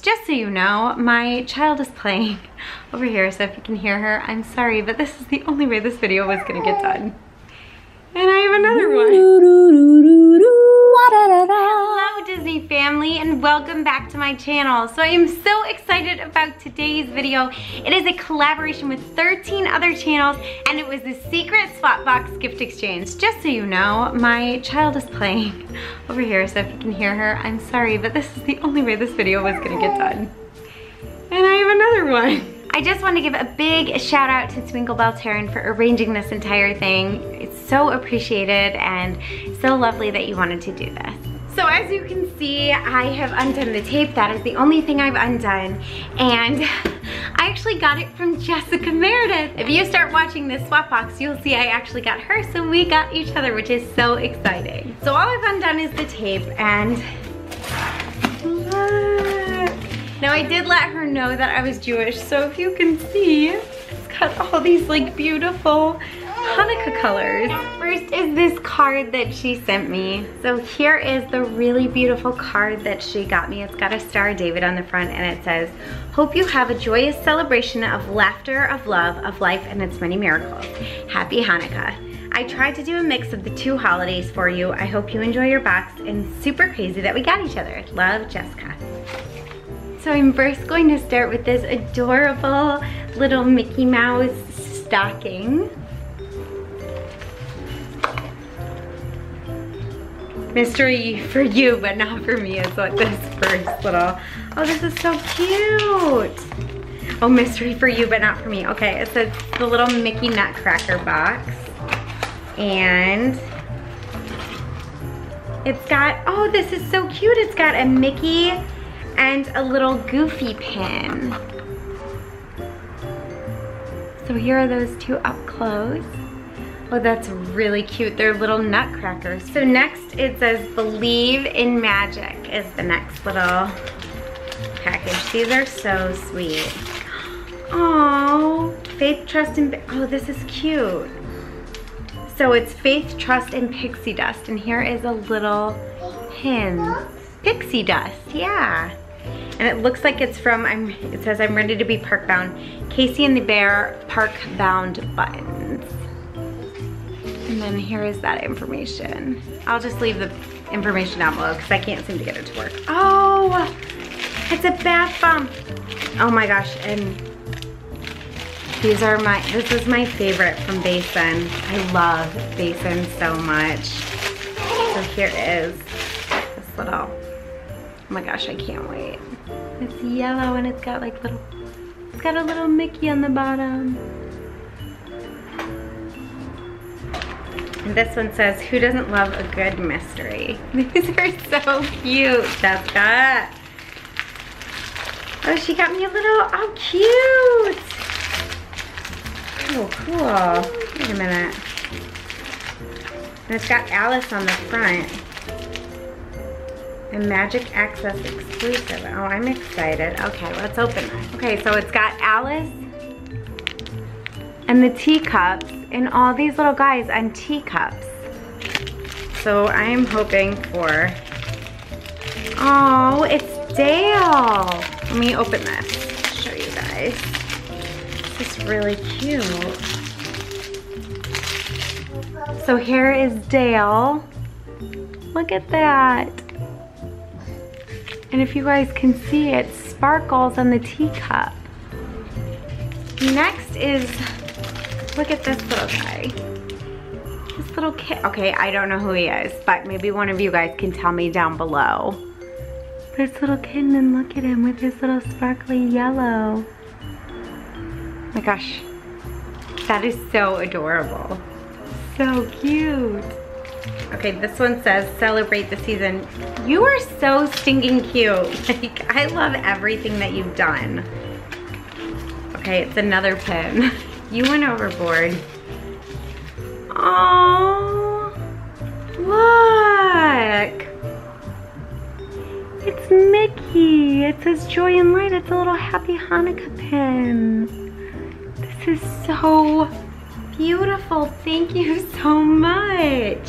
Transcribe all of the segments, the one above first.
Just so you know, my child is playing over here, so if you can hear her, I'm sorry, but this is the only way this video was gonna get done. And I have another one. Hello Disney family, and welcome back to my channel. So I am so excited about today's video. It is a collaboration with 13 other channels, and it was the secret swap box gift exchange. Just so you know, my child is playing over here, so if you can hear her, I'm sorry, but this is the only way this video was gonna get done. And I have another one. I just want to give a big shout out to TwinkleBellTerryn for arranging this entire thing. It's so appreciated and so lovely that you wanted to do this. So as you can see, I have undone the tape. That is the only thing I've undone. And I actually got it from Jessica Meredith. If you start watching this swap box, you'll see I actually got her, so we got each other, which is so exciting. So all I've undone is the tape, and look. Now I did let her know that I was Jewish, so if you can see, it's got all these like beautiful Hanukkah colors. First is this card that she sent me. So here is the really beautiful card that she got me. It's got a Star of David on the front, and it says, "Hope you have a joyous celebration of laughter, of love, of life and its many miracles. Happy Hanukkah. I tried to do a mix of the two holidays for you. I hope you enjoy your box, and super crazy that we got each other. Love, Jessica." So I'm first going to start with this adorable little Mickey Mouse stocking. Mystery for you, but not for me, is what this first little, oh, this is so cute. Oh, mystery for you, but not for me. Okay, it says the little Mickey Nutcracker box. And it's got, oh, this is so cute. It's got a Mickey and a little Goofy pin. So here are those two up close. Oh, that's really cute. They're little nutcrackers. So next it says Believe in Magic is the next little package. These are so sweet. Oh, Faith, Trust, and, oh, this is cute. So it's Faith, Trust, and Pixie Dust. And here is a little pin. Pixie Dust, yeah. And it looks like it's from, it says, "I'm ready to be park bound. Casey and the Bear park bound buttons." And then here is that information. I'll just leave the information down below because I can't seem to get it to work. Oh, it's a bath bomb. Oh my gosh, and these are this is my favorite from Basin. I love Basin so much. So here is this little, oh my gosh, I can't wait. It's yellow and it's got like little, it's got a little Mickey on the bottom. And this one says, "Who doesn't love a good mystery?" These are so cute, Jessica. Oh, she got me a little, oh cute. Oh, cool. Wait a minute. And it's got Alice on the front. A Magic Access exclusive. Oh, I'm excited. Okay, let's open it. Okay, so it's got Alice and the teacups and all these little guys on teacups. So I'm hoping for, oh, it's Dale. Let me open this, show you guys. This is really cute. So here is Dale. Look at that. And if you guys can see, it sparkles on the teacup. Next is, look at this little guy. This little kid. Okay, I don't know who he is, but maybe one of you guys can tell me down below. This little kitten, and look at him with his little sparkly yellow. Oh my gosh, that is so adorable. So cute. Okay, this one says, "Celebrate the season." You are so stinking cute. Like, I love everything that you've done. Okay, it's another pin. You went overboard. Oh, look. It's Mickey. It says "Joy and Light." It's a little Happy Hanukkah pin. This is so beautiful. Thank you so much.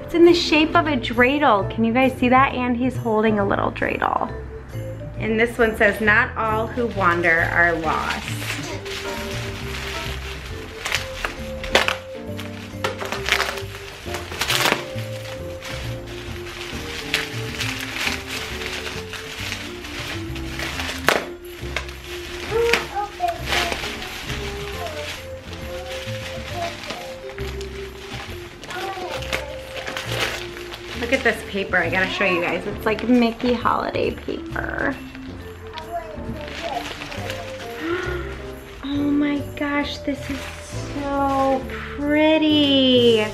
It's in the shape of a dreidel. Can you guys see that? And he's holding a little dreidel. And this one says, not all who wander are lost. Look at this paper, I gotta show you guys. It's like Mickey holiday paper. Oh my gosh, this is so pretty.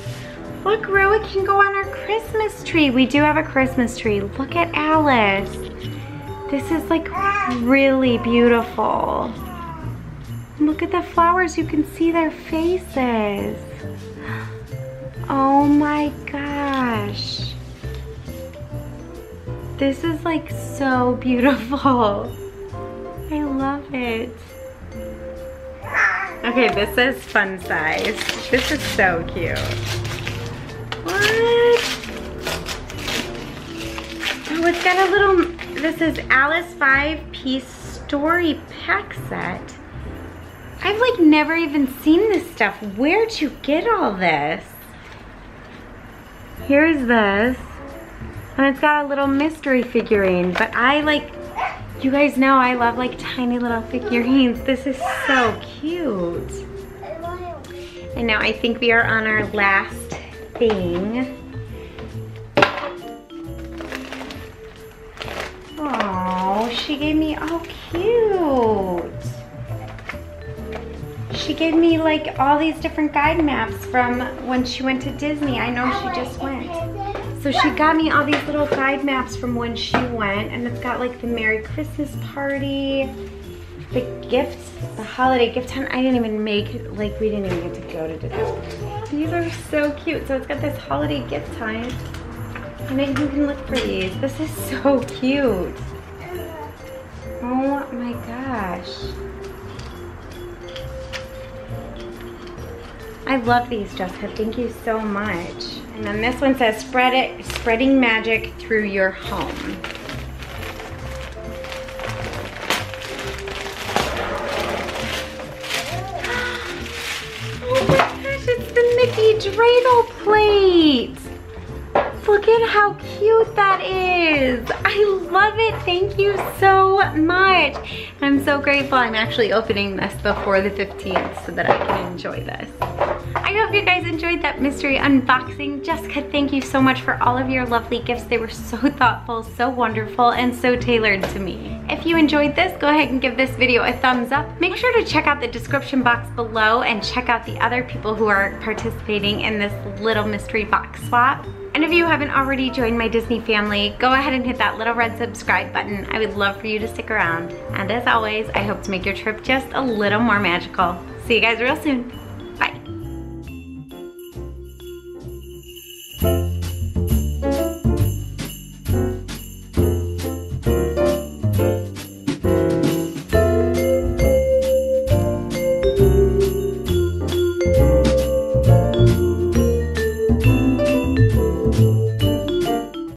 Look, Rowan can go on our Christmas tree. We do have a Christmas tree. Look at Alice. This is like really beautiful. Look at the flowers, you can see their faces. Oh my gosh. This is like so beautiful. I love it. Okay, this says fun size. This is so cute. What? Oh, it's got a little, this is Alice 5-piece story pack set. I've like never even seen this stuff. Where'd you get all this? Here's this. And it's got a little mystery figurine, but I like, you guys know I love like tiny little figurines. This is so cute. And now I think we are on our last thing. Oh, she gave me, oh cute. She gave me like all these different guide maps from when she went to Disney. I know she just went. So she got me all these little guide maps from when she went, and it's got like the Merry Christmas party, the gifts, the holiday gift hunt. I didn't even make, like we didn't even get to go to Disney. These are so cute. So it's got this holiday gift hunt, and then you can look for these. This is so cute. Oh my gosh. I love these, Jessica. Thank you so much. And then this one says, spreading magic through your home. Oh my gosh, it's the Mickey dreidel plate. Look at how cute that is. I love it. Thank you so much. I'm so grateful. I'm actually opening this before the 15th so that I can enjoy this. I hope you guys enjoyed that mystery unboxing. Jessica, thank you so much for all of your lovely gifts. They were so thoughtful, so wonderful, and so tailored to me. If you enjoyed this, go ahead and give this video a thumbs up. Make sure to check out the description box below and check out the other people who are participating in this little mystery box swap. And if you haven't already joined my Disney family, go ahead and hit that little red subscribe button. I would love for you to stick around. And as always, I hope to make your trip just a little more magical. See you guys real soon.